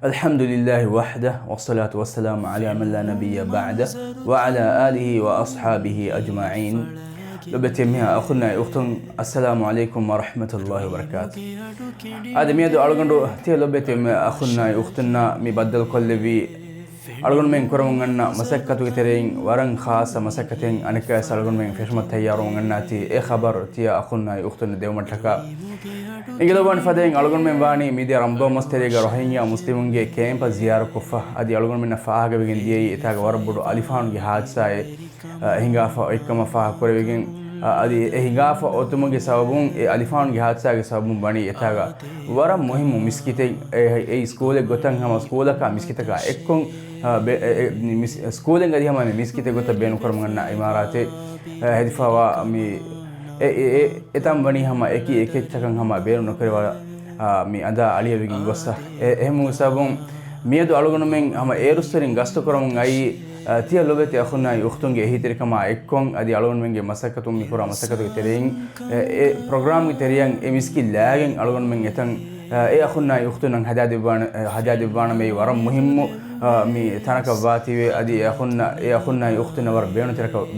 الحمد لله وحده والصلاة والسلام على من لا نبي بعده وعلى آله وأصحابه أجمعين. لبتيمها أخونا أختن السلام عليكم ورحمة الله وبركاته. هذا ميادو أرغندو تي لبتيم أخونا أختنا مبدل كل في أرغن من كرمنا مسكتو ترين ورن خاصة مسكتين أنك سأرغن من فيشمت تيارون الناتي خبر تي أخونا أختنا ديوم التكا إنجلوبان فدين أرغن من باني ميدي رمضان مستريغا روهينيا مسلمون جي كيمبا زيارة كفة أدي أرغن من فاها بيجن دي إتاغ وربو ألفان جي حادثة هنغافا إكما فاها كوري بيجن أدي هنغافا أوتوموغي سببون ألفان جي حادثة سببون باني إتاغ ورم مهم مسكتين أي سكولة غتان هما سكولة كا مسكتك إكون سكولين قديها ما مسكتة غتا بينو كرمنا إماراتي هدفا ومي إتام بني هما إكي تكن هما بينو نكروا مي أدا عليه بيجين غصة هم سببون ميادو ألوغن من هما إيروسترين غستو كرمنا أي تيا لوبتي أخونا يختونجي هيتري كما إكون أدي ألوغن منجي مسكتو ميكورا مسكتو ترين برنامج تريان إمسكي لاجن ألوغن من يتن أخونا يختونن هداد بان مي ورم مهم مي تناك باتي أدي أخونا يختنا ور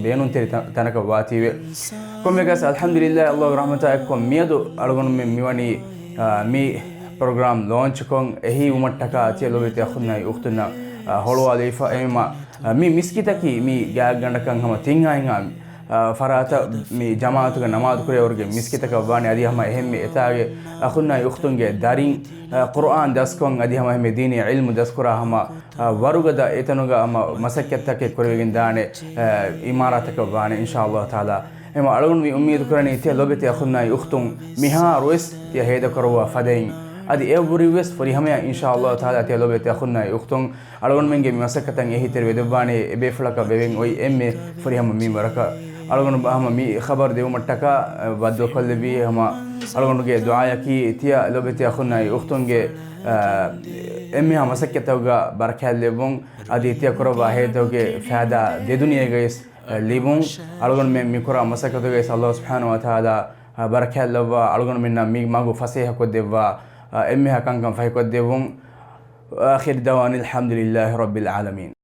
بينون تري تناك باتي كم يقاس الحمد لله الله رحمته أكون ميادو ألوغن من ميواني مي program launch كون هي ومتكا تيا لوبتي أخونا يختنا هولو عليفا إما مي مسكتكي مي جاعنا هم تينغاينغا فراتا مي جماعتك نماذج كوري أورجي مسكتك باني أدي هم هم إتاعي أخونا يختونجي دارين قرآن داسكون أدي هم ديني علم داسكورا هم وروجدا إتنوجا هم مسكتك كوري جنداني إماراتك باني إن شاء الله تعالى إما ألون مي أميد كوراني تي لوبتي أخونا يختون مها رويس تي هيدا كروا فدين أدي every west فري هم إن شاء الله تعالى تي لوبتي أخونا يختون ألون منجي مسكتك يهي تري دباني بيفلك بيبين أي إم فري هم مي بركة ألون هم مي خبر ديوم التكا بدو كل بي هم ألون جي دعاء كي تي لوبتي أخونا يختون جي إمي هم مسكتوجا بركة لبون أدي تي كروا هيدوجي فهذا دي دنيا جيس لبون ألون من ميكورا مسكتوجي الله سبحانه وتعالى بركة لبوا ألون منا مي ماغو فسيح كدوا إمي هكان كان فاي كدوا آخر دوان الحمد لله رب العالمين.